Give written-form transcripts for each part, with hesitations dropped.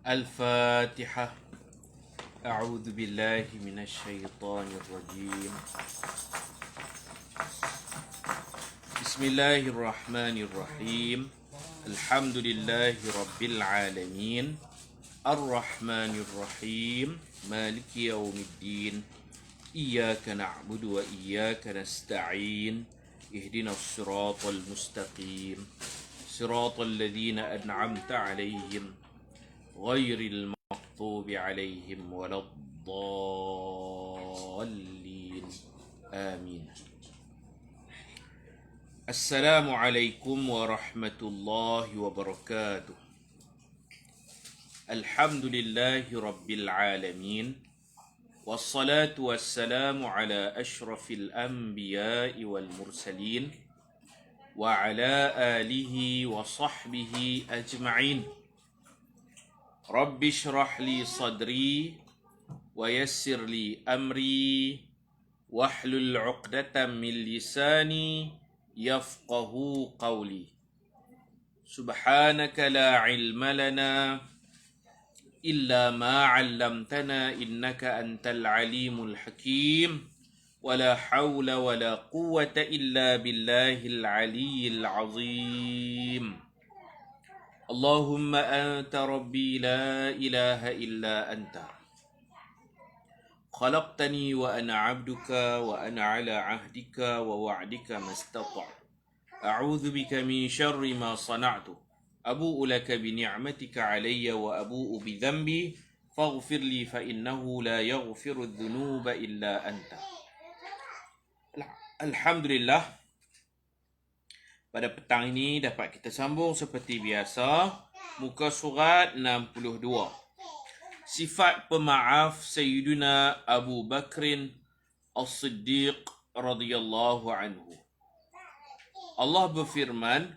الفاتحة. أعوذ بالله من الشيطان الرجيم. بسم الله الرحمن الرحيم. الحمد لله رب العالمين. الرحمن الرحيم. مالك يوم الدين. إياك نعبد وإياك نستعين. اهدنا الصراط المستقيم. صراط الذين أنعمت عليهم غير المغضوب عليهم ولا الضالين. آمين. السلام عليكم ورحمة الله وبركاته. الحمد لله رب العالمين، والصلاة والسلام على أشرف الأنبياء والمرسلين وعلى آله وصحبه أجمعين. رب اشرح لي صدري ويسر لي أمري واحلل عقدة من لساني يفقه قولي. سبحانك لا علم لنا إلا ما علمتنا إنك أنت العليم الحكيم. ولا حول ولا قوة إلا بالله العلي العظيم. اللهم أنت ربي لا إله إلا أنت. خلقتني وأنا عبدك وأنا على عهدك ووعدك ما استطعت. أعوذ بك من شر ما صنعت. أبوء لك بنعمتك علي وأبوء بذنبي فاغفر لي فإنه لا يغفر الذنوب إلا أنت. Alhamdulillah, pada petang ini dapat kita sambung seperti biasa muka surat 62. Sifat pemaaf Sayyiduna Abu Bakrin As-Siddiq radhiyallahu anhu. Allah berfirman,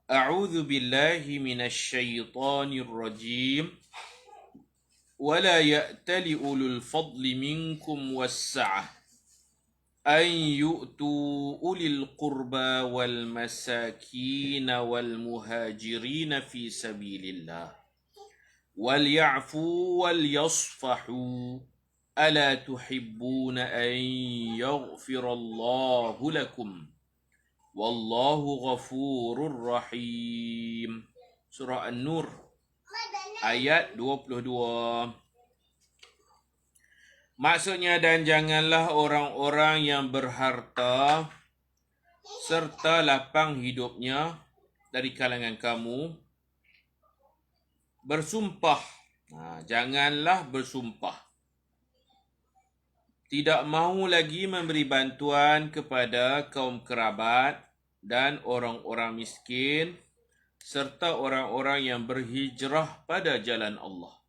A'udzu billahi minasy syaithanir rajim. Wala ya'tali ulul fadli minkum was-sa'ah أن يؤتوا أولي القربى والمساكين والمهاجرين في سبيل الله وليعفوا وليصفحوا ألا تحبون أن يغفر الله لكم والله غفور رحيم. Surah An-Nur ayat 22. Maksudnya, dan janganlah orang-orang yang berharta serta lapang hidupnya dari kalangan kamu bersumpah. Janganlah bersumpah tidak mahu lagi memberi bantuan kepada kaum kerabat dan orang-orang miskin serta orang-orang yang berhijrah pada jalan Allah.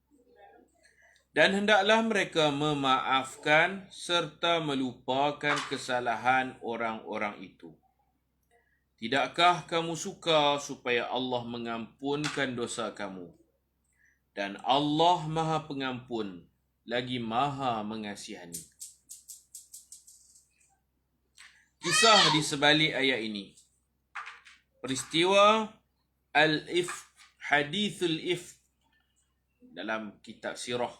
Dan hendaklah mereka memaafkan serta melupakan kesalahan orang-orang itu. Tidakkah kamu suka supaya Allah mengampunkan dosa kamu? Dan Allah Maha Pengampun, lagi Maha Mengasihani. Kisah di sebalik ayat ini. Peristiwa Al-Ifk, Hadithul Ifk dalam kitab sirah,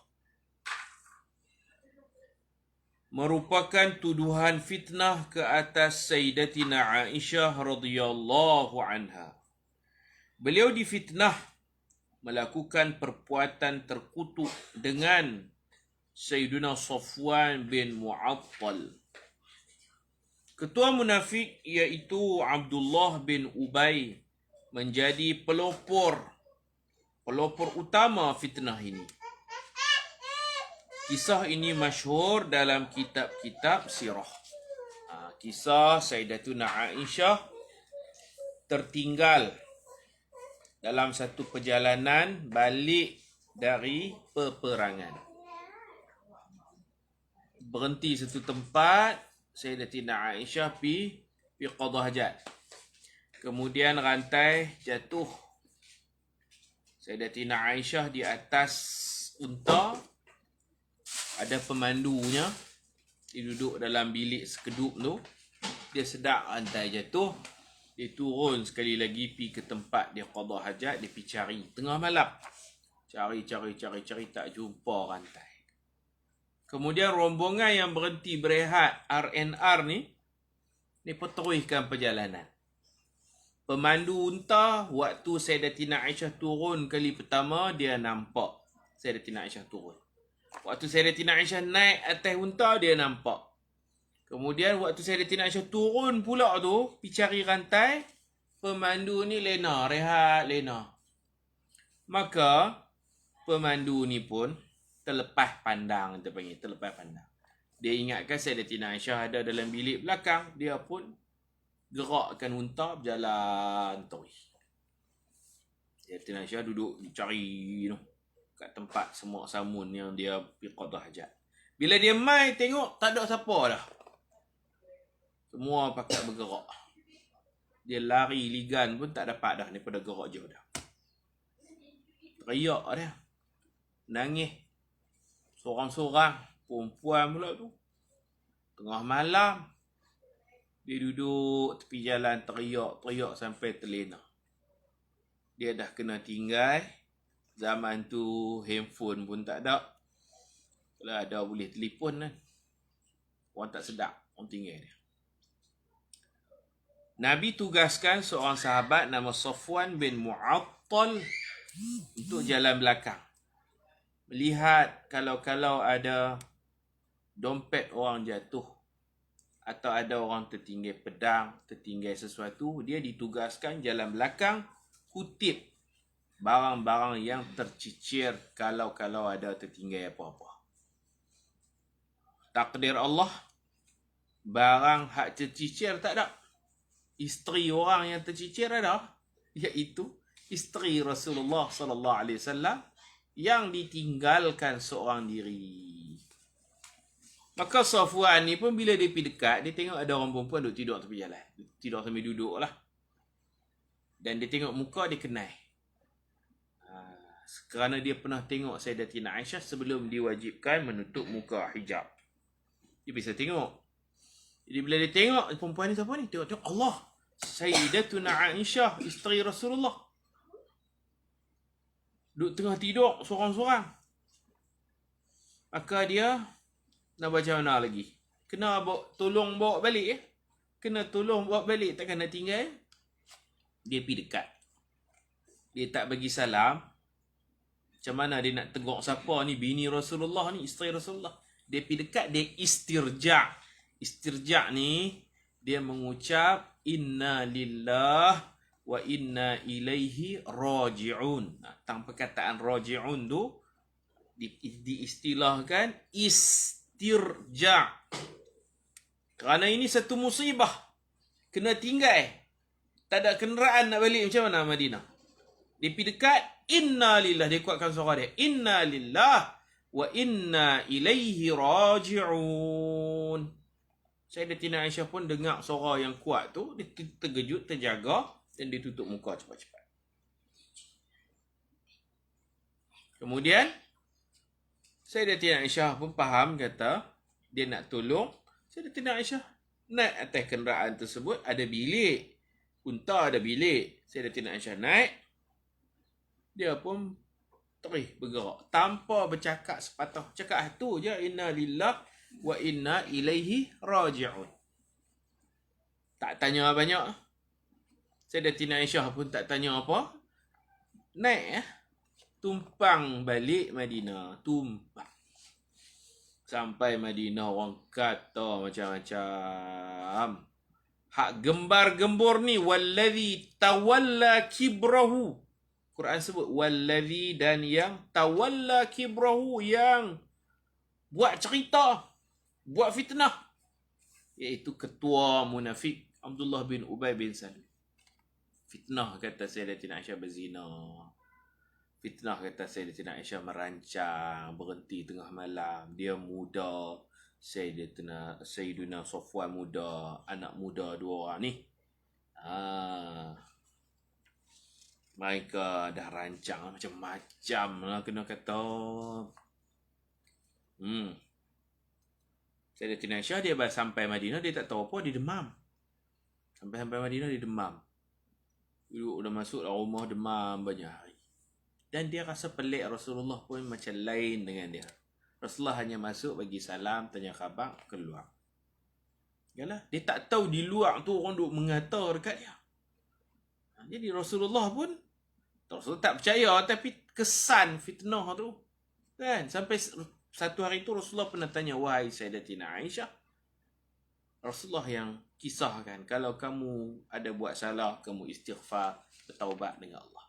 merupakan tuduhan fitnah ke atas Sayyidatina Aisyah radhiyallahu anha. Beliau difitnah melakukan perbuatan terkutuk dengan Sayyidina Safwan bin Mu'attal. Ketua munafik iaitu Abdullah bin Ubay menjadi pelopor utama fitnah ini. Kisah ini masyhur dalam kitab-kitab sirah. Kisah Sayyidatuna Aisyah tertinggal dalam satu perjalanan balik dari peperangan. Berhenti satu tempat, Sayyidatina Aisyah pi qada hajat. Kemudian rantai jatuh. Sayyidatina Aisyah di atas unta, ada pemandunya, dia duduk dalam bilik sekedup tu, dia sedar rantai jatuh, Dia turun sekali lagi pi ke tempat dia qada hajat, dia pi cari tengah malam. Cari tak jumpa rantai. Kemudian rombongan yang berhenti berehat RNR ni pun teruskan perjalanan. Pemandu unta waktu Sayyidatina Aisyah turun kali pertama, dia nampak Sayyidatina Aisyah turun. Waktu Sayyidatina Aisyah naik atas unta, dia nampak. Kemudian waktu Sayyidatina Aisyah turun pula tu, pergi cari rantai, pemandu ni lena, rehat lena. Maka pemandu ni pun terlepas pandang, kita panggil terlepas pandang. Dia ingatkan Sayyidatina Aisyah ada dalam bilik belakang, dia pun gerakkan unta berjalan terus. Sayyidatina Aisyah duduk cari kat tempat semak samun yang dia pergi qada hajat. Bila dia mai tengok tak ada siapa dah. Semua pakat bergerak. Dia lari ligan pun tak dapat dah daripada gerak jauh dah. Teriak dia. Nangis. Sorang-sorang. Perempuan pula tu. Tengah malam. Dia duduk tepi jalan teriak sampai terlena. Dia dah kena tinggal. Zaman tu handphone pun tak ada. Kalau ada boleh telefon kan. Orang tak sedap. Orang tinggal dia. Nabi tugaskan seorang sahabat nama Safwan bin Mu'attal untuk jalan belakang. Melihat kalau ada dompet orang jatuh atau ada orang tertinggal pedang, tertinggal sesuatu, dia ditugaskan jalan belakang kutip barang-barang yang tercicir kalau ada tertinggal apa-apa. Takdir Allah, barang hak tercicir tak ada. Isteri orang yang tercicir ada, iaitu isteri Rasulullah sallallahu alaihi wasallam yang ditinggalkan seorang diri. Maka Safwan ni pun bila dia pergi dekat, dia tengok ada orang perempuan duduk tidur tepi jalan. Tidur sambil duduk lah. Dan dia tengok muka, dia kenal. Kerana dia pernah tengok Sayyidatina Aisyah sebelum diwajibkan menutup muka hijab. Dia bisa tengok. Jadi bila dia tengok perempuan ni siapa ni? Tengok Allah. Sayyidatuna Aisyah, isteri Rasulullah. Duduk tengah tidur sorang-sorang. Maka dia nak baca mana lagi? Kena tolong bawa balik. Kena tolong bawa balik. Takkan nak tinggal. Dia pergi dekat. Dia tak bagi salam. Macam mana dia nak tegur siapa ni? Bini Rasulullah ni, isteri Rasulullah. Dia pergi dekat, dia istirja'. Istirja' ni, dia mengucap inna lillah wa inna ilaihi raji'un. Tanpa perkataan raji'un tu diistilahkan istirja'. Kerana ini satu musibah. Kena tinggal. Tak ada kenderaan nak balik, macam mana Madinah? Dia pergi dekat, inna lillah. Dia kuatkan suara dia. Inna lillah wa inna ilaihi raji'un. Sayyidatina Aisyah pun dengar suara yang kuat tu, dia terkejut, terjaga dan dia tutup muka cepat-cepat. Kemudian Sayyidatina Aisyah pun faham, kata dia nak tolong. Sayyidatina Aisyah naik atas kenderaan tersebut, ada bilik. Unta ada bilik. Sayyidatina Aisyah naik. Dia pun terus bergerak tanpa bercakap sepatah. Cakap tu je, inna lillah wa inna ilaihi raji'un. Tak tanya banyak. Sayyidatina Aisyah pun tak tanya apa. Naik tumpang balik Madinah. Tumpang. Sampai Madinah orang kata macam-macam. Hak gembar-gembur ni, wallazi tawalla kibrahu. Quran sebut wallazi, dan yang tawalla kibrahu, yang buat cerita, buat fitnah, iaitu ketua munafik Abdullah bin Ubay bin Salul. Fitnah kata Sayyidatina Aisyah berzina. Fitnah kata Sayyidatina Aisyah merancang berhenti tengah malam. Dia muda, Sayyiduna Safwan muda, anak muda dua orang ni. Mereka dah rancang macam-macam lah kena kata. Sayyidatina Aisyah dia sampai Madinah, dia tak tahu apa, dia demam. Sampai Madinah dia demam. Duduk dah masuk dalam rumah demam banyak hari. Dan dia rasa pelik, Rasulullah pun macam lain dengan dia. Rasulullah hanya masuk, bagi salam, tanya khabar, keluar. Yalah, dia tak tahu di luar tu orang duk mengata dekat dia. Jadi Rasulullah pun, Rasulullah tak percaya, tapi kesan fitnah tu. Kan? Sampai satu hari tu Rasulullah pernah tanya, wahai Sayyidatina Aisyah, Rasulullah yang kisahkan, kalau kamu ada buat salah, kamu istighfar, bertaubat dengan Allah.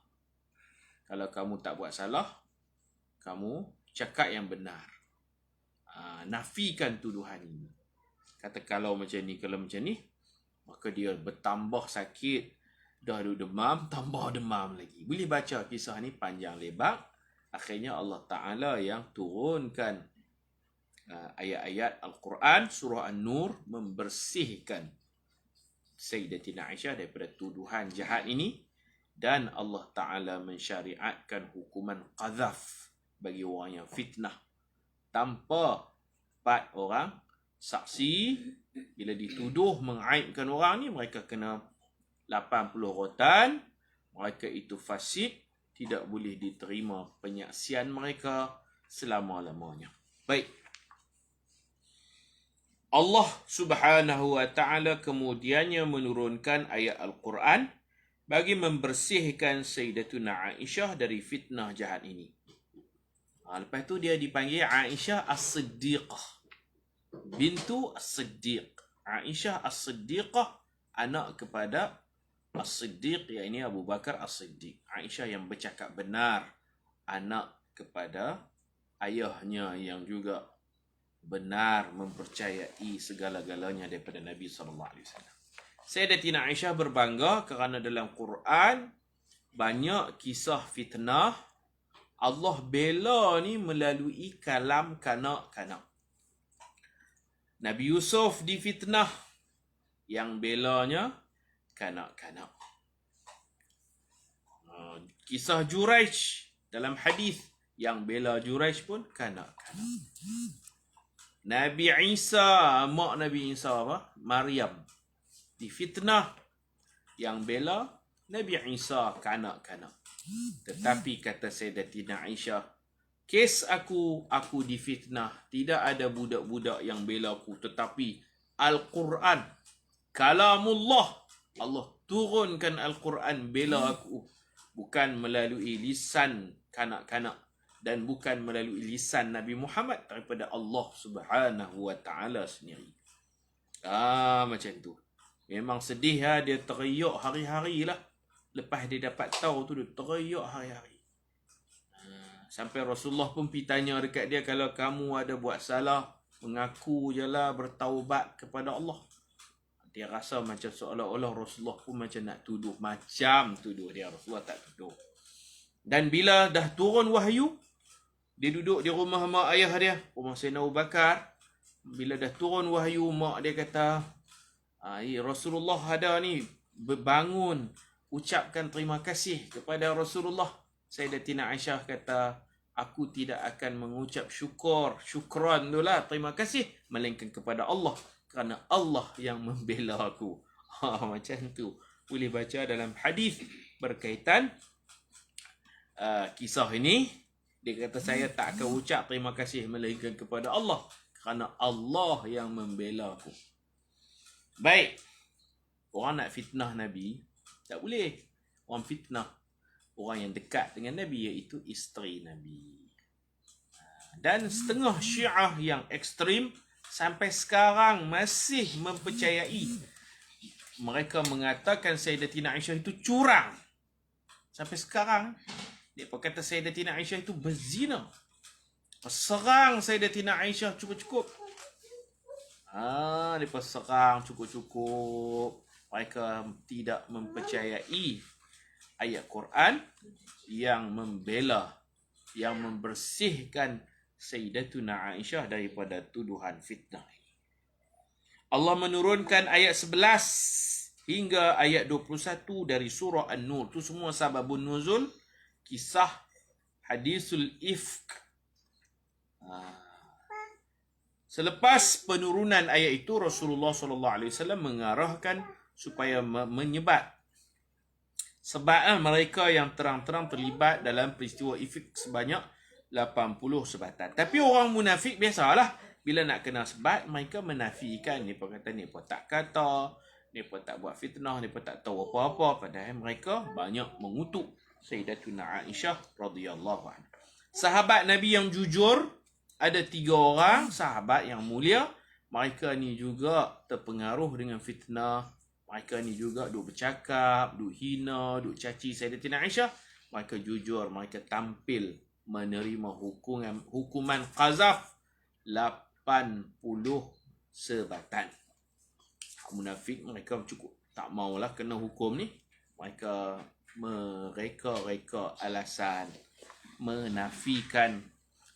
Kalau kamu tak buat salah, kamu cakap yang benar. Nafikan tuduhan ini. Kata kalau macam ni, maka dia bertambah sakit. Dah ada demam, tambah demam lagi. Boleh baca kisah ni panjang lebar. Akhirnya Allah Ta'ala yang turunkan ayat-ayat Al-Quran, surah An-Nur, membersihkan Sayyidatina Aisyah daripada tuduhan jahat ini. Dan Allah Ta'ala mensyariatkan hukuman qadhaf bagi orang yang fitnah. Tanpa 4 orang saksi, bila dituduh mengaibkan orang ni, mereka kena 80 rotan. Mereka itu fasik, tidak boleh diterima penyaksian mereka selama-lamanya. Baik. Allah Subhanahu wa Ta'ala kemudiannya menurunkan ayat Al-Quran bagi membersihkan Sayyidatuna Aisyah dari fitnah jahat ini. Lepas tu dia dipanggil Aisyah As-Siddiqah, bintu As-Siddiq. Aisyah As-Siddiqah, anak kepada As-Siddiq, iaitu Abu Bakar As-Siddiq. Aisyah yang bercakap benar, anak kepada ayahnya yang juga benar mempercayai segala-galanya daripada Nabi SAW. Sayyidatina Aisyah berbangga kerana dalam Quran banyak kisah fitnah. Allah bela ni melalui kalam kanak-kanak. Nabi Yusuf difitnah, yang belanya kanak-kanak. Kisah Juraij dalam hadis, yang bela Juraij pun kanak-kanak. Nabi Isa, mak Nabi Isa apa? Maryam difitnah, yang bela Nabi Isa kanak-kanak. Tetapi kata Sayyidatina Aisyah, kes aku difitnah, tidak ada budak-budak yang bela aku, tetapi Al-Quran, kalamullah, Allah turunkan Al-Quran bela aku, bukan melalui lisan kanak-kanak dan bukan melalui lisan Nabi Muhammad, daripada Allah Subhanahu wa Ta'ala sendiri. Macam tu. Memang sedih lah, dia teriak hari-hari lah. Lepas dia dapat tahu tu, dia teriak hari-hari. Sampai Rasulullah pun pergi tanya dekat dia, kalau kamu ada buat salah, mengaku je lah, bertaubat kepada Allah. Dia rasa macam seolah-olah Rasulullah pun macam nak tuduh. Macam tuduh dia, Rasulullah tak tuduh. Dan bila dah turun wahyu, dia duduk di rumah mak ayah dia, rumah Sayyidina Abu Bakar. Bila dah turun wahyu, mak dia kata, Rasulullah ada ni, berbangun, ucapkan terima kasih kepada Rasulullah. Sayyidatina Aisyah kata, aku tidak akan mengucap syukran tu lah, terima kasih, melainkan kepada Allah, kerana Allah yang membela aku. Macam tu. Boleh baca dalam hadis berkaitan kisah ini. Dia kata, saya tak akan ucap terima kasih melainkan kepada Allah, kerana Allah yang membela aku. Baik. Orang nak fitnah Nabi, tak boleh. Orang fitnah orang yang dekat dengan Nabi, iaitu isteri Nabi. Dan setengah Syiah yang ekstrim sampai sekarang masih mempercayai. Mereka mengatakan Sayyidatina Aisyah itu curang. Sampai sekarang, dia kata Sayyidatina Aisyah itu berzina. Serang Sayyidatina Aisyah cukup-cukup. Mereka serang cukup-cukup. Mereka tidak mempercayai ayat Quran yang membela, yang membersihkan Sayyidatuna Aisyah daripada tuduhan fitnah. Allah menurunkan ayat 11 hingga ayat 21 dari surah An-Nur. Itu semua sababun nuzul, kisah hadisul ifk. Selepas penurunan ayat itu, Rasulullah SAW mengarahkan supaya menyebat Sebab mereka yang terang-terang terlibat dalam peristiwa ifk sebanyak 80 sebatan. Tapi orang munafik biasalah, bila nak kena sebat, mereka menafikan. Mereka kata, mereka tak kata, mereka tak buat fitnah, mereka tak tahu apa-apa. Padahal mereka banyak mengutuk Sayyidatuna Aisyah radhiyallahu anha. Sahabat Nabi yang jujur, ada 3 orang sahabat yang mulia. Mereka ni juga terpengaruh dengan fitnah. Mereka ni juga duk bercakap, duk hina, duk caci Sayyidatina Aisyah. Mereka jujur, mereka tampil menerima hukuman qazaf 80 sebatan. Munafik mereka cukup tak maulah kena hukum ni. Mereka mereka alasan menafikan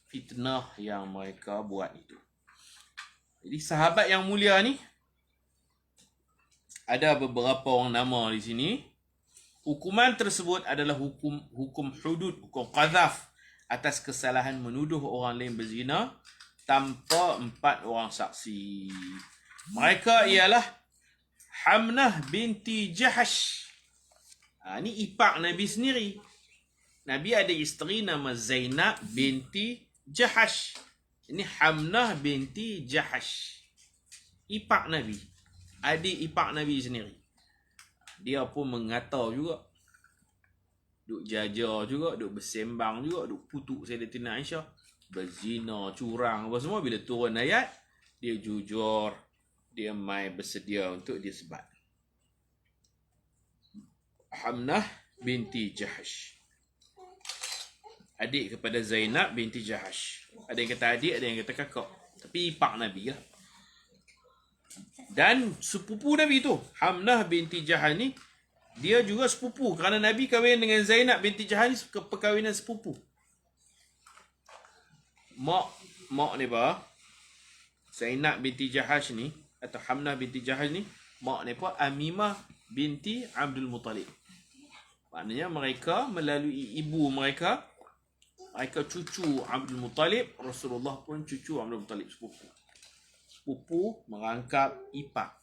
fitnah yang mereka buat itu. Jadi sahabat yang mulia ni ada beberapa orang nama di sini. Hukuman tersebut adalah hukum hudud, hukum qazaf atas kesalahan menuduh orang lain berzina tanpa 4 orang saksi. Mereka ialah Hamnah binti Jahash. Ni ipak Nabi sendiri. Nabi ada isteri nama Zainab binti Jahash. Ini Hamnah binti Jahash. Ipak Nabi. Adik ipak Nabi sendiri. Dia pun mengata juga. Duk jajar juga, duk bersembang juga, duk putuk Sayyidatina Aisyah. Berzina, curang, apa semua. Bila turun ayat, dia jujur. Dia mai bersedia untuk disebat. Hamnah binti Jahash. Adik kepada Zainab binti Jahash. Ada yang kata adik, ada yang kata kakak. Tapi ipak Nabi lah. Dan sepupu Nabi tu, Hamnah binti Jahash ni, dia juga sepupu. Kerana Nabi kahwin dengan Zainab binti Jahash ni perkahwinan sepupu. Mak ni apa? Zainab binti Jahash ni, atau Hamnah binti Jahash ni, mak ni apa? Amimah binti Abdul Muttalib. Maknanya mereka melalui ibu mereka, mereka cucu Abdul Muttalib. Rasulullah pun cucu Abdul Muttalib, sepupu. Sepupu merangkap ipak.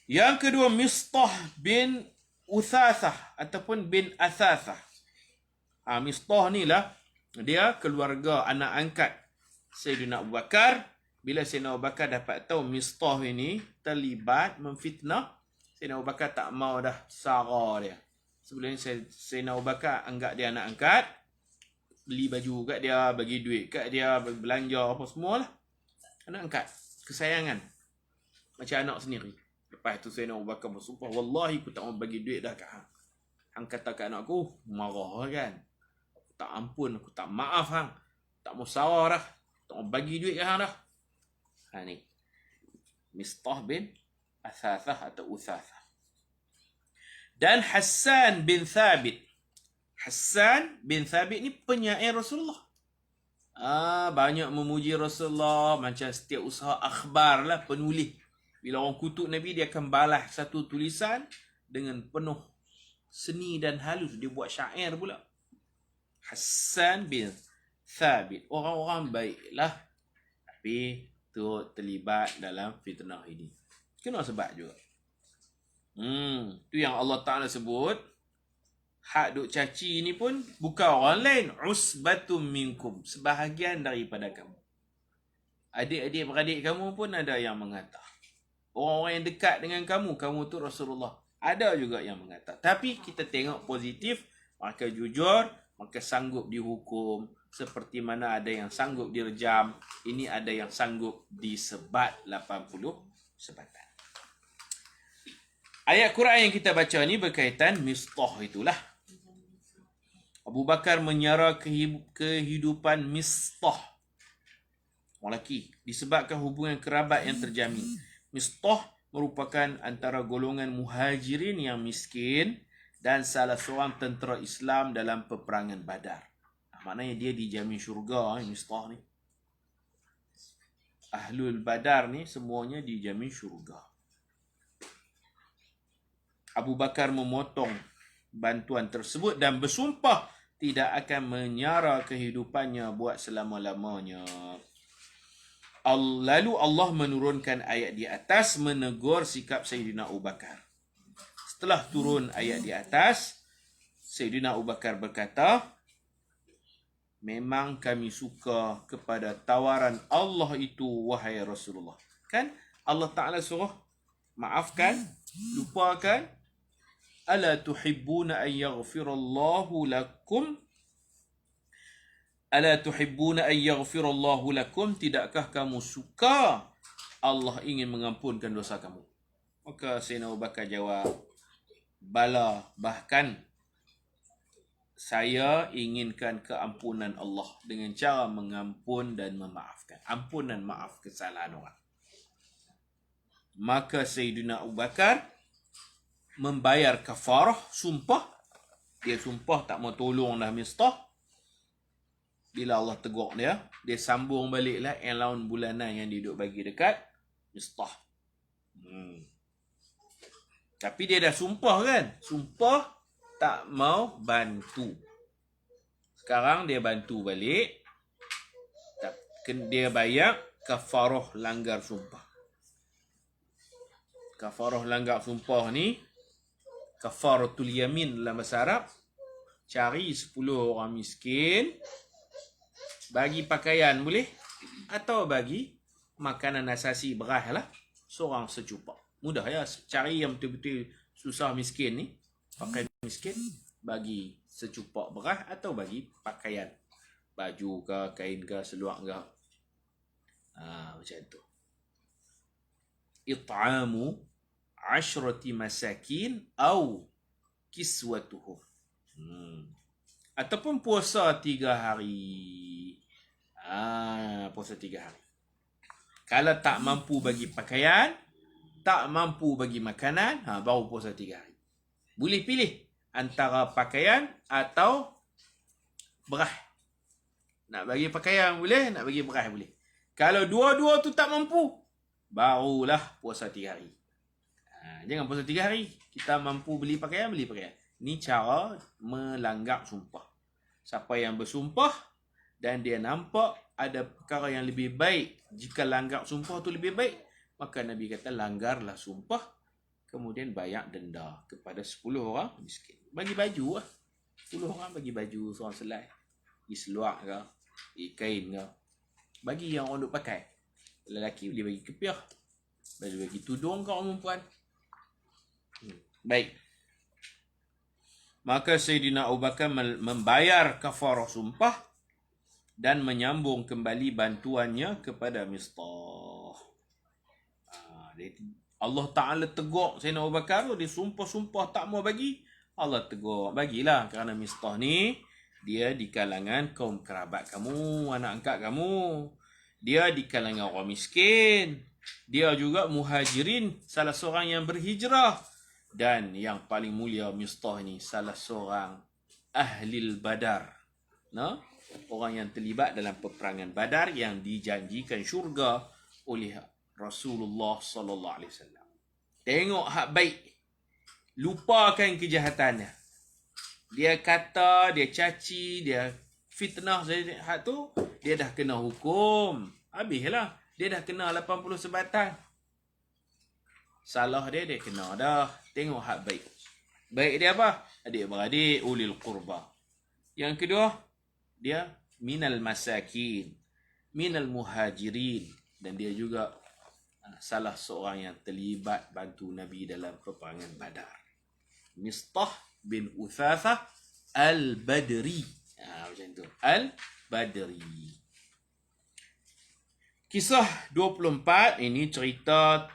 Yang kedua, Mistah bin Uthathah ataupun bin Athathah. Mistah ni lah, dia keluarga anak angkat Sayyidina Abu Bakar. Bila Sayyidina Abu Bakar dapat tahu Mistah ini terlibat memfitnah, Sayyidina Abu Bakar tak mau dah sara dia. Sebelum ni Sayyidina Abu Bakar anggap dia anak angkat, beli baju kat dia, bagi duit kat dia, belanja apa semua lah. Anak angkat, kesayangan. Macam anak sendiri. Lepas tu Sayyidina Abu Bakar bersumpah, wallahi aku tak mau bagi duit dah kat hang. Hang kata kat anak aku, marah kan. Aku tak ampun, aku tak maaf hang. Tak mau sara dah. Tak mau bagi duit kat hang dah. Ni. Mistah bin Athathah atau Uthathah. Dan Hassan bin Thabit. Hassan bin Thabit ni penyair Rasulullah. Banyak memuji Rasulullah. Macam setiap usaha akhbar lah, penulis. Bila orang kutuk Nabi, dia akan balas satu tulisan dengan penuh seni dan halus. Dia buat syair pula. Hassan bin Thabit. Orang-orang baiklah. Tapi tu terlibat dalam fitnah ini. Kena sebab juga. Tu yang Allah Ta'ala sebut. Hak duk caci ni pun bukan orang lain. Usbatum minkum. Sebahagian daripada kamu. Adik-adik beradik kamu pun ada yang mengata. Orang-orang yang dekat dengan kamu tu Rasulullah. Ada juga yang mengata. Tapi kita tengok positif. Maka jujur. Maka sanggup dihukum. Seperti mana ada yang sanggup direjam. Ini ada yang sanggup disebat 80 sebatan. Ayat Quran yang kita baca ni berkaitan Mistah itulah. Abu Bakar menyara kehidupan Mistah. Orang lelaki. Disebabkan hubungan kerabat yang terjamin. Mistah merupakan antara golongan muhajirin yang miskin dan salah seorang tentera Islam dalam peperangan Badar. Maknanya dia dijamin syurga, Mistah ni. Ahlul Badar ni semuanya dijamin syurga. Abu Bakar memotong bantuan tersebut dan bersumpah tidak akan menyara kehidupannya buat selama-lamanya. Lalu Allah menurunkan ayat di atas menegur sikap Sayyidina Abu Bakar. Setelah turun ayat di atas, Sayyidina Abu Bakar berkata, memang kami suka kepada tawaran Allah itu, wahai Rasulullah. Kan Allah Ta'ala suruh maafkan, lupakan. Ala tuhibbuna an yaghfirallahu lakum? Ala tuhibbuna an yaghfirallahu lakum? Tidakkah kamu suka Allah ingin mengampunkan dosa kamu? Maka Sayyidina Abu Bakar jawab, bala, bahkan saya inginkan keampunan Allah dengan cara mengampun dan memaafkan. Ampun dan maaf kesalahan orang. Maka Sayyidina Abu Bakar membayar kafarah, sumpah. Dia sumpah tak mau tolong dah Mistah. Bila Allah tegur dia, dia sambung baliklah allowance bulanan yang dia duduk bagi dekat Mistah. Tapi dia dah sumpah kan? Sumpah tak mau bantu. Sekarang dia bantu balik. Dia bayar kafarah langgar sumpah. Kafarah langgar sumpah ni, kafaratul yamin dalam bahasa Arab, cari 10 orang miskin, bagi pakaian boleh, atau bagi makanan asasi beras lah, seorang secupak. Mudah ya, cari yang betul-betul susah miskin ni, pakai miskin, bagi secupak beras atau bagi pakaian, baju ke, kain ke, seluar ke. Macam tu. It'amu 10 masakin au kiswatuhum. Ataupun puasa 3 hari. Puasa 3 hari. Kalau tak mampu bagi pakaian, tak mampu bagi makanan, baru puasa 3 hari. Boleh pilih antara pakaian atau beras. Nak bagi pakaian boleh, nak bagi beras boleh. Kalau dua-dua tu tak mampu, barulah puasa 3 hari. Jangan puasa 3 hari. Kita mampu beli pakaian, beli pakaian. Ini cara melanggar sumpah. Siapa yang bersumpah dan dia nampak ada perkara yang lebih baik, jika langgar sumpah tu lebih baik, maka Nabi kata langgarlah sumpah, kemudian bayar denda kepada 10 orang miskin. Bagi baju lah. 10 orang bagi baju, seorang selai. Bagi seluar ke, bagi kain ke. Bagi yang orang duk pakai. Lelaki boleh bagi kepiah. Boleh bagi tudung ke orang perempuan. Baik. Maka Sayyidina Abu Bakar membayar kafarah sumpah dan menyambung kembali bantuannya kepada Mistah. Allah Ta'ala tegur Sayyidina Abu Bakar tu, dia sumpah-sumpah tak mau bagi. Allah tegur, bagilah, kerana Mistah ni dia di kalangan kaum kerabat kamu, anak angkat kamu. Dia di kalangan orang miskin. Dia juga muhajirin, salah seorang yang berhijrah. Dan yang paling mulia Mistah ni salah seorang ahlil badar. Orang yang terlibat dalam peperangan Badar yang dijanjikan syurga oleh Rasulullah sallallahu alaihi wasallam. Tengok hak baik. Lupakan kejahatannya. Dia kata, dia caci, dia fitnah hak tu, dia dah kena hukum. Habislah. Dia dah kena 80 sebatan. Salah dia kena dah. Tengok hak baik. Baik dia apa? Adik-beradik, ulil qurba. Yang kedua, dia minal masakin, minal muhajirin. Dan dia juga salah seorang yang terlibat bantu Nabi dalam peperangan Badar. Mistah bin Uthathah Al-Badri. Macam tu. Al-Badri. Kisah 24 ini cerita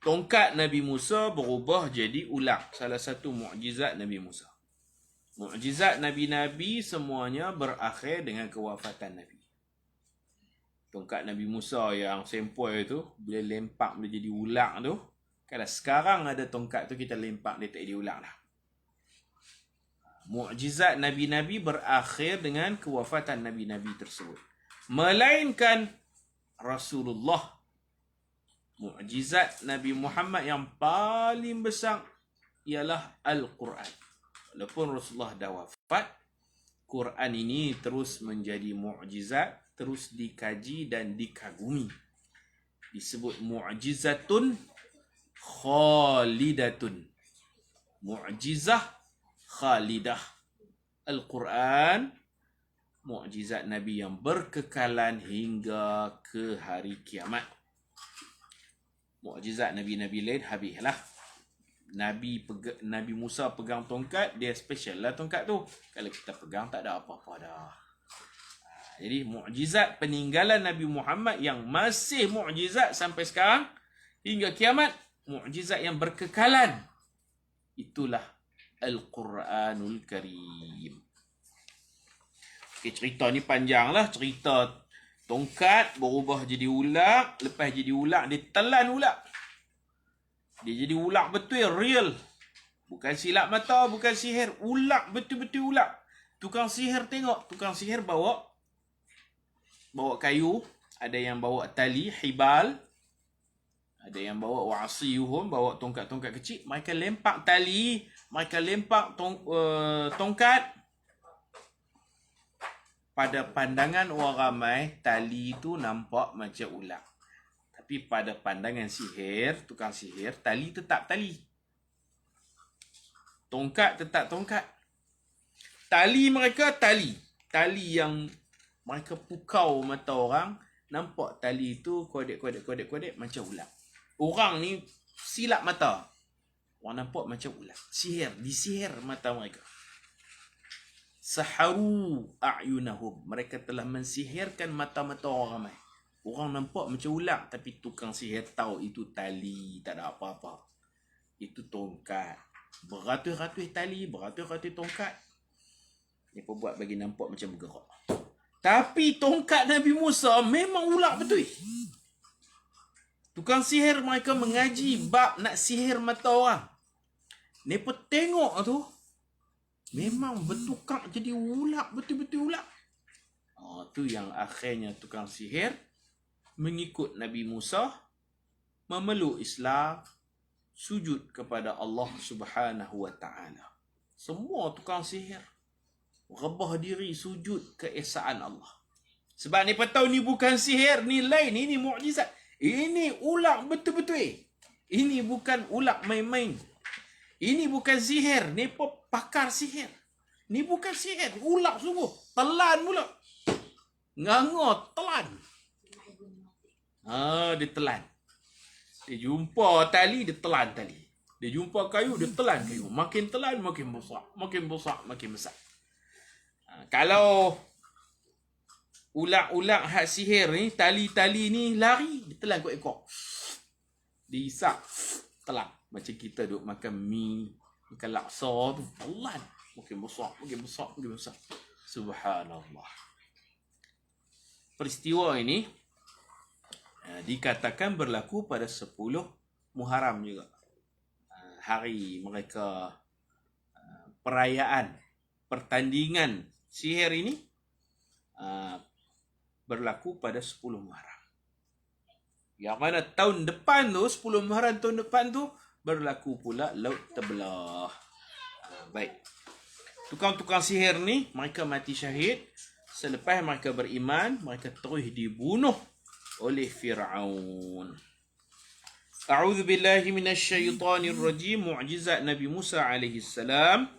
tongkat Nabi Musa berubah jadi ular. Salah satu mukjizat Nabi Musa. Mukjizat Nabi-Nabi semuanya berakhir dengan kewafatan Nabi. Tongkat Nabi Musa yang sempoi tu, bila lempak boleh jadi ular tu. Kalau sekarang ada tongkat tu, kita lempak dia tak jadi ular dah. Mukjizat Nabi-Nabi berakhir dengan kewafatan Nabi-Nabi tersebut. Melainkan Rasulullah. Mukjizat Nabi Muhammad yang paling besar ialah Al-Quran. Walaupun Rasulullah dah wafat, Quran ini terus menjadi mukjizat, terus dikaji dan dikagumi. Disebut mukjizatun khalidatun. mu'jizah khalidah. Al-Quran, mukjizat Nabi yang berkekalan hingga ke hari kiamat. Mukjizat Nabi-Nabi lain habislah. Nabi Musa pegang tongkat, dia special lah tongkat tu. Kalau kita pegang tak ada apa-apa dah. Jadi mukjizat peninggalan Nabi Muhammad yang masih mukjizat sampai sekarang hingga kiamat, mukjizat yang berkekalan, itulah Al-Quranul Karim. Okay, cerita ni panjang lah. Cerita tongkat berubah jadi ular. Lepas jadi ular, dia telan ular. Dia jadi ular betul, real. Bukan silap mata, bukan sihir. Ular, betul-betul ular. Tukang sihir tengok. Tukang sihir bawa kayu. Ada yang bawa tali, hibal. Ada yang bawa wa'asiyuhum, bawa tongkat-tongkat kecil. Mereka lempak tali. Mereka lempak tongkat. Pada pandangan orang ramai, tali itu nampak macam ular. Tapi pada pandangan sihir, tukang sihir, tali tetap tali. Tongkat tetap tongkat. Tali mereka tali. Tali yang mereka pukau mata orang, nampak tali itu kodek macam ular. Orang ni silap mata. Orang nampak macam ular. Sihir, disihir mata mereka. Saharu a'yunahum. Mereka telah mensihirkan mata-mata orang ramai. Orang nampak macam ular, tapi tukang sihir tahu itu tali, tak ada apa-apa. Itu tongkat. Beratus-ratus tali, beratus-ratus tongkat. Dia buat bagi nampak macam bergerak. Tapi tongkat Nabi Musa memang ular betul. Tukang sihir mereka mengaji bab nak sihir mata orang. Mereka tengok tu, memang bertukar jadi ular, betul-betul ular. Tu yang akhirnya tukang sihir mengikut Nabi Musa, memeluk Islam, sujud kepada Allah Subhanahu wa taala. Semua tukang sihir rebah diri sujud keesaan Allah. Sebab ni tahu ni bukan sihir, ni lain, ini mukjizat. Ini ular betul-betul. Ini bukan ular main-main. Ini bukan sihir, ni pakar sihir. Ni bukan sihir, ular sungguh. Telan pula. Nganga telan. Dia telan. Dia jumpa tali, dia telan tali. Dia jumpa kayu, dia telan kayu. Makin telan, makin besar. Makin besar, makin besar. Kalau ular-ular hak sihir ni, tali-tali ni lari, dia telan kot ekor. Dia isap, telan. Macam kita duk makan mi, makan laksa tu, telan. Makin besar, makin besar, makin besar. Subhanallah. Peristiwa ini dikatakan berlaku pada 10 Muharram juga. Hari mereka perayaan, pertandingan sihir ini berlaku pada 10 Muharram. Yang mana tahun depan tu, 10 Muharram tahun depan tu, berlaku pula Laut Terbelah. Baik. Tukang-tukang sihir ni, mereka mati syahid. Selepas mereka beriman, mereka terus dibunuh oleh Fir'aun. A'udzu billahi minasyaitonir rajim. Mukjizat Nabi Musa alaihi salam.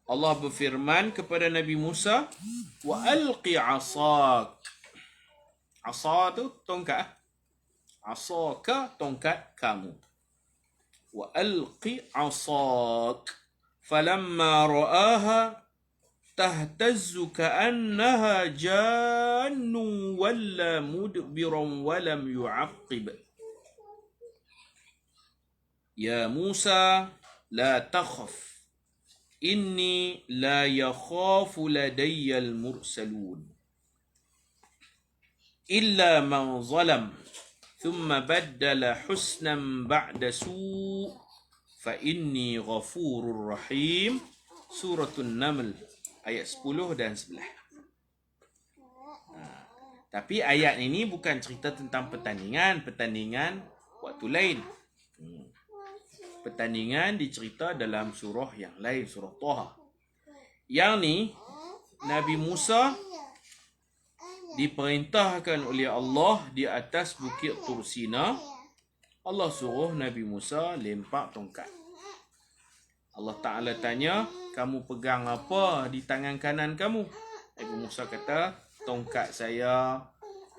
Allah berfirman kepada Nabi Musa, wa alqi 'asak. 'Asa tu tongkat. 'Asaka tongkat kamu. Wa alqi 'asak. Falamma ra'aha tahtazzu ka'annaha jannu walla mudbiran wa lam yu'aqqib. Ya Musa la takhaf inni la yakhafu ladayya al-mursalun illa man zalam thumma baddala husnan ba'da su' fa inni ghafurur rahim. Suratul Naml ayat 10 dan 11. Tapi ayat ini bukan cerita tentang pertandingan waktu lain. Pertandingan dicerita dalam surah yang lain, surah Taha. Yang ni Nabi Musa diperintahkan oleh Allah di atas bukit Tur Sina. Allah suruh Nabi Musa lempak tongkat. Allah Ta'ala tanya, kamu pegang apa di tangan kanan kamu? Nabi Musa kata, tongkat saya,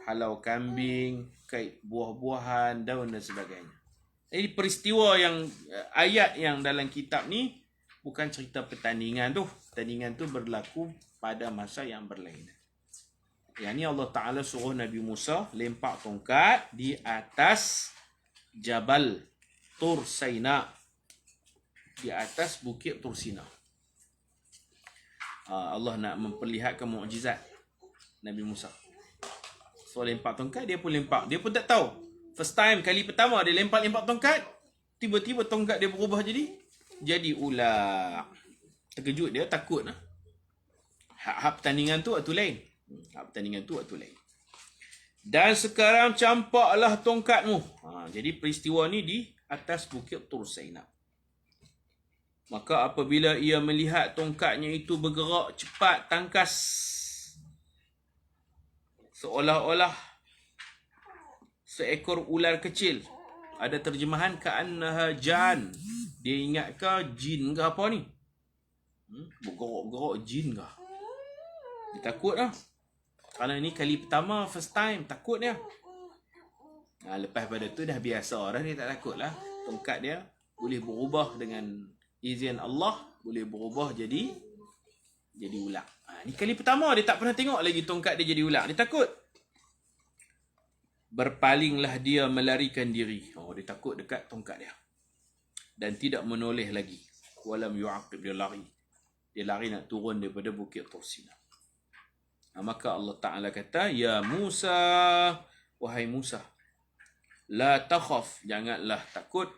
halau kambing, kait buah-buahan, daun dan sebagainya. Jadi peristiwa yang ayat yang dalam kitab ni bukan cerita pertandingan tu. Pertandingan tu berlaku pada masa yang berlainan. Yang ni Allah Ta'ala suruh Nabi Musa lempak tongkat di atas Jabal Tur Saina. Di atas bukit Tur Sina. Allah nak memperlihatkan mukjizat Nabi Musa. So lempak tongkat, dia pun lempak. Dia pun tak tahu. First time, kali pertama dia lempak tongkat, tiba-tiba tongkat dia berubah jadi ular. Terkejut dia, takut lah. Hak pertandingan tu waktu lain. Dan sekarang campaklah tongkatmu. Jadi peristiwa ni di atas bukit Tur Saina. Maka apabila ia melihat tongkatnya itu bergerak cepat, tangkas, seolah-olah seekor ular kecil. Ada terjemahan ka'annaha jan. Dia ingat ke jin ke apa ni? Bergerak-gerak jin ke? Dia takut lah. Kerana ni kali pertama, first time, takut dia. Lepas pada tu dah biasa dah, dia tak takut lah. Tongkat dia boleh berubah dengan izin Allah, boleh berubah jadi ular. Ni kali pertama dia tak pernah tengok lagi tongkat dia jadi ular. Dia takut. Berpalinglah dia melarikan diri. Dia takut dekat tongkat dia. Dan tidak menoleh lagi. Walam yu'aqib, dia lari. Dia lari nak turun daripada bukit Tur Sina. Maka Allah Ta'ala kata, ya Musa, wahai Musa, la takhaf, janganlah takut.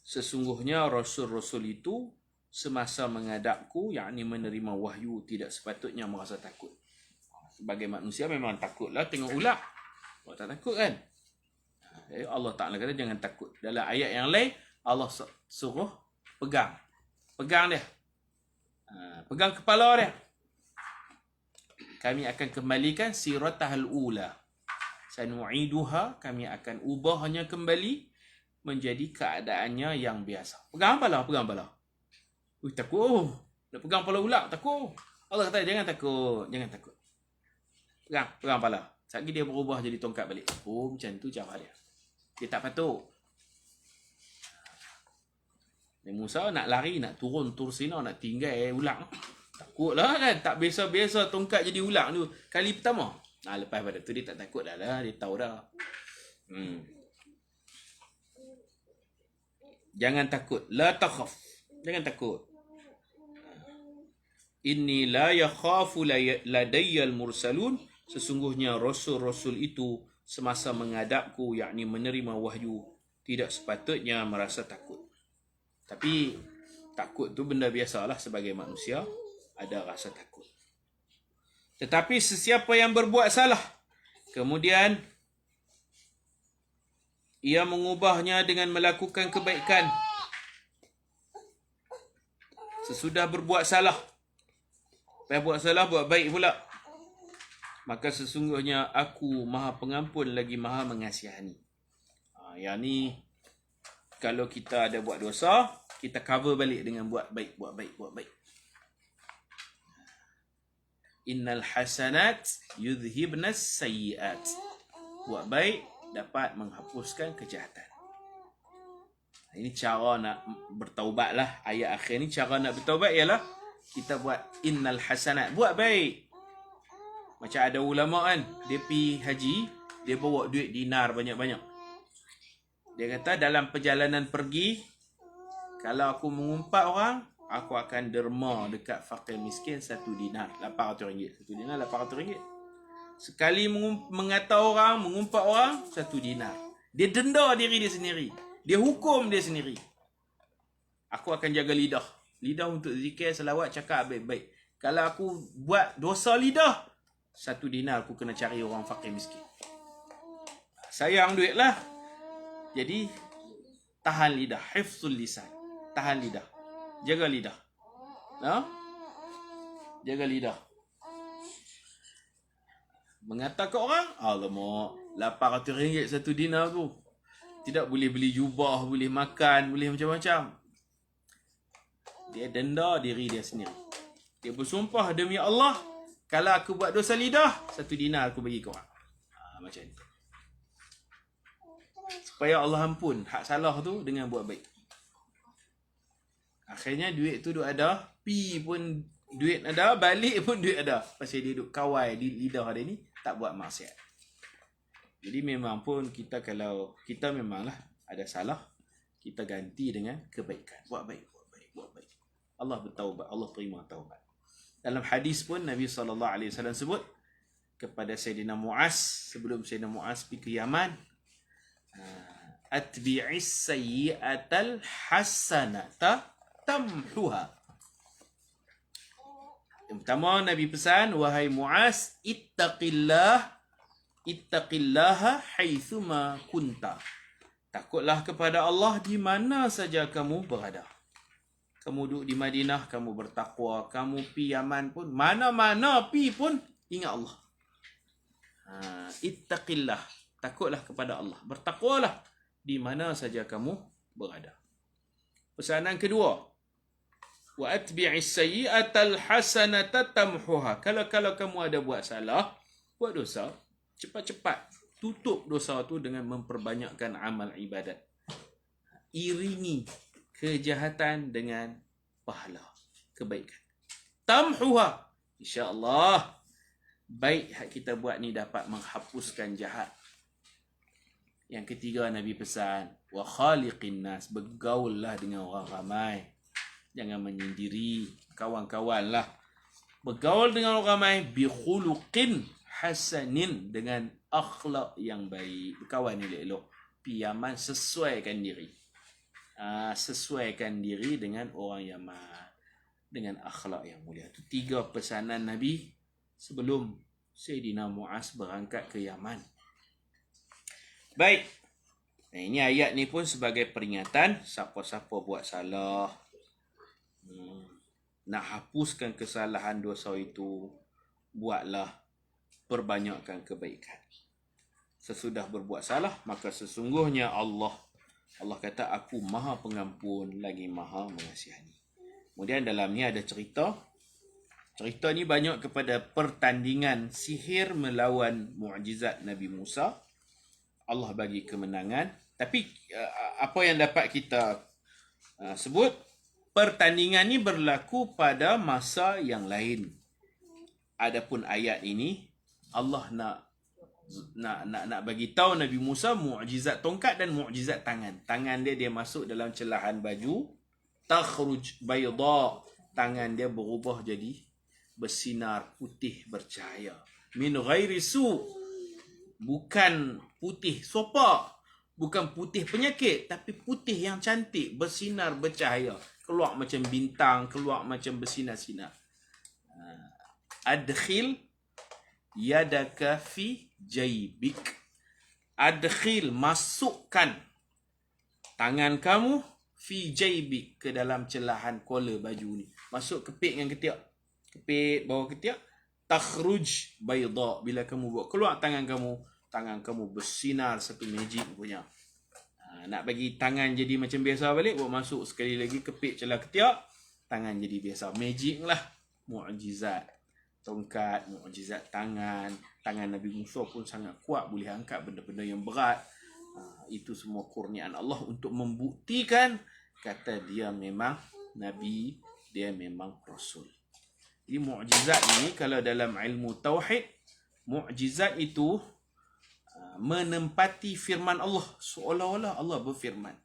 Sesungguhnya Rasul-Rasul itu semasa menghadapku, yakni menerima wahyu, tidak sepatutnya merasa takut. Sebagai manusia memang takutlah tengok ular. Awak tak takut kan? Allah Ta'ala kata jangan takut. Dalam ayat yang lain, Allah suruh pegang. Pegang dia. Pegang kepala dia. Kami akan kembalikan siratahal ula. Sanu'iduha, kami akan ubahnya kembali menjadi keadaannya yang biasa. Pegang pala. Takut. Nak pegang pala ular, takut. Allah kata jangan takut. Pegang pala. Sekali dia berubah jadi tongkat balik. Macam tu cara dia. Dia tak patut. Nabi Musa nak lari, nak turun Tur Sina, nak tinggal ular. Takutlah kan. Tak biasa-biasa tongkat jadi ular tu. Kali pertama. Lepas pada tu dia tak takut dah lah. Dia tahu dah. Jangan takut. La takhaf. Jangan takut. Inni la yakhafu ladayyal mursalun. Sesungguhnya Rasul-Rasul itu semasa menghadapku, yakni menerima wahyu, tidak sepatutnya merasa takut. Tapi takut tu benda biasalah sebagai manusia. Ada rasa takut. Tetapi sesiapa yang berbuat salah, kemudian ia mengubahnya dengan melakukan kebaikan. Sesudah berbuat salah, lepas buat salah, buat baik pula. Maka sesungguhnya aku maha pengampun lagi maha mengasihani. Yang ni, kalau kita ada buat dosa, kita cover balik dengan buat baik. Innal hasanat yudhibnas sayyiat. Buat baik dapat menghapuskan kejahatan. Ini cara nak bertaubat lah. Ayat akhir ni cara nak bertaubat ialah kita buat innal hasanat. Buat baik. Macam ada ulama kan, dia pergi haji, dia bawa duit dinar banyak-banyak. Dia kata dalam perjalanan pergi, kalau aku mengumpat orang, aku akan derma dekat fakir miskin 1 dinar, RM800. 1 dinar RM800. Sekali mengata orang, mengumpat orang, 1 dinar. Dia denda diri dia sendiri. Dia hukum dia sendiri. Aku akan jaga lidah. Lidah untuk zikir, selawat, cakap baik-baik. Kalau aku buat dosa lidah, 1 dinar aku kena cari orang fakir miskin. Sayang duit lah. Jadi, tahan lidah. Hifzul lisan. Tahan lidah. Jaga lidah. Jaga lidah. Mengata ke orang, alamak, RM800 1 dinar tu. Tidak boleh beli jubah, boleh makan, boleh macam-macam. Dia denda diri dia sendiri. Dia bersumpah, demi Allah, kalau aku buat dosa lidah, 1 dinar aku bagi kau. Macam tu. Supaya Allah ampun hak salah tu dengan buat baik. Akhirnya duit tu duk ada, pi pun duit ada, balik pun duit ada. Pasal dia duk kawai di lidah dia ni, tak buat maksiat. Jadi memang pun kita, kalau kita memanglah ada salah, kita ganti dengan kebaikan. Buat baik, buat baik, buat baik. Allah bertaubat, Allah terima taubat. Dalam hadis pun Nabi SAW sebut kepada Sayyidina Muaz, sebelum Sayyidina Muaz pergi ke Yaman, atbi'is sayyi'atal hasanata tamhuha. Yang pertama Nabi pesan, wahai Muaz, ittaqillaha haitsuma kunta. Takutlah kepada Allah di mana saja kamu berada. Kamu duduk di Madinah, kamu bertakwa. Kamu pi Yaman pun, mana-mana pi pun, ingat Allah. Ittaqillah. Takutlah kepada Allah. Bertakwalah di mana saja kamu berada. Pesanan kedua. Wa atbi'is sayyi'atal hasanata tamhuha. Kalau kamu ada buat salah, buat dosa, cepat-cepat tutup dosa tu dengan memperbanyakkan amal ibadat. Iringi kejahatan dengan pahala kebaikan. Tamhuha. InsyaAllah baik hak kita buat ni dapat menghapuskan jahat. Yang ketiga Nabi pesan, wa khaliqin nas, bergaullah dengan orang ramai. Jangan menyendiri, kawan-kawan lah. Bergaul dengan orang ramai, bi khuluqin hasanin, dengan akhlak yang baik. Berkawan elok-elok. Pi Yaman, sesuaikan diri. Sesuaikan diri dengan orang Yaman, dengan akhlak yang mulia. Itu 3 pesanan Nabi sebelum Sayyidina Muaz berangkat ke Yaman. Baik. Ini ayat ni pun sebagai peringatan, siapa-siapa buat salah, nak hapuskan kesalahan dosa itu, buatlah, perbanyakkan kebaikan. Sesudah berbuat salah, maka sesungguhnya Allah kata, aku maha pengampun lagi maha mengasihani. Kemudian dalam ni ada cerita. Cerita ni banyak kepada pertandingan sihir melawan mukjizat Nabi Musa. Allah bagi kemenangan. Tapi apa yang dapat kita sebut, pertandingan ni berlaku pada masa yang lain. Adapun ayat ini, Allah nak bagi tahu Nabi Musa mukjizat tongkat dan mukjizat tangan. Tangan dia masuk dalam celahan baju, takhruj bayda, tangan dia berubah jadi bersinar putih bercahaya. Min ghairi su, bukan putih sopak, bukan putih penyakit, tapi putih yang cantik, bersinar bercahaya, keluar macam bintang, keluar macam bersinar-sinar. Adkhil yadaka fi jaybik. Adkhil, masukkan tangan kamu fi jaybik, ke dalam celahan kollar baju ni. Masuk kepit dengan ketiak. Kepit bawah ketiak. Takhruj bayda. Bila kamu buat keluar tangan kamu bersinar satu magic punya. Nak bagi tangan jadi macam biasa balik, buat masuk sekali lagi kepit celah ketiak, tangan jadi biasa. Magic lah. Mukjizat tongkat, mukjizat tangan. Tangan Nabi Musa pun sangat kuat, boleh angkat benda-benda yang berat. Itu semua kurniaan Allah untuk membuktikan kata dia memang Nabi, dia memang Rasul. Jadi mukjizat ni, kalau dalam ilmu tauhid, mukjizat itu menempati firman Allah, seolah-olah Allah berfirman.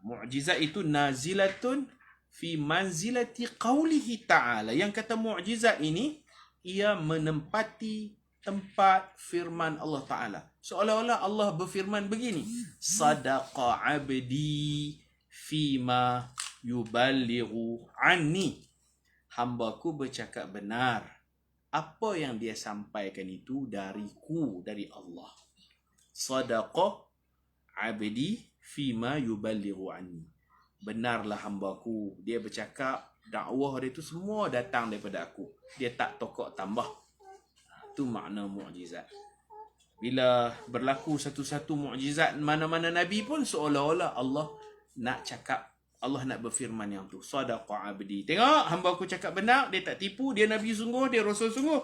Mukjizat itu nazilatun fi manzilati qawlihi ta'ala. Yang kata mukjizat ini, ia menempati tempat firman Allah Ta'ala. Seolah-olah Allah berfirman begini, sadaqa abdi fima yuballighu anni. Hambaku bercakap benar. Apa yang dia sampaikan itu dariku, dari Allah. Sadaqa abdi fima yuballighu anni. Benarlah hambaku. Dia bercakap, dakwah dia itu semua datang daripada aku. Dia tak tokok tambah. Itu makna mukjizat. Bila berlaku satu-satu mukjizat mana-mana Nabi pun, seolah-olah Allah nak cakap Allah nak berfirman yang tu. Sadaqa abdi. Tengok, hamba aku cakap benar, dia tak tipu, dia Nabi sungguh, dia Rasul sungguh.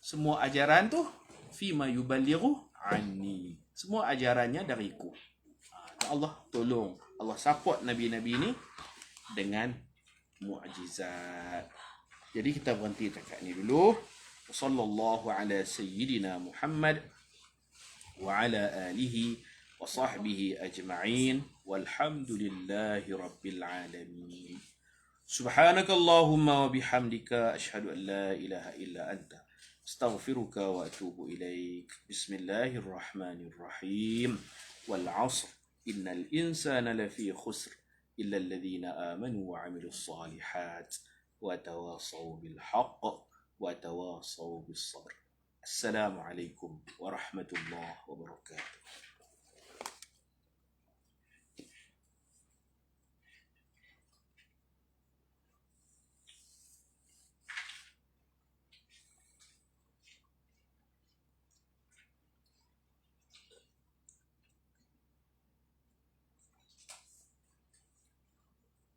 Semua ajaran tu fima yuballighu anni. Semua ajarannya dariku. Allah tolong, Allah support Nabi-Nabi ni dengan mukjizat. Jadi kita berhenti dekat ni dulu. Sallallahu ala sayyidina Muhammad wa ala alihi wa sahbihi ajma'in walhamdulillahi rabbil alamin. Subhanakallahumma wa bihamdika ashhadu an la ilaha illa anta astaghfiruka wa atubu ilaik. Bismillahirrahmanirrahim. Wal 'asr innal insana lafi khusr illa alladhina amanu wa 'amilus salihat wa tawasaw bil haqq wa tawasaw bis sabr. Assalamualaikum warahmatullahi wabarakatuh.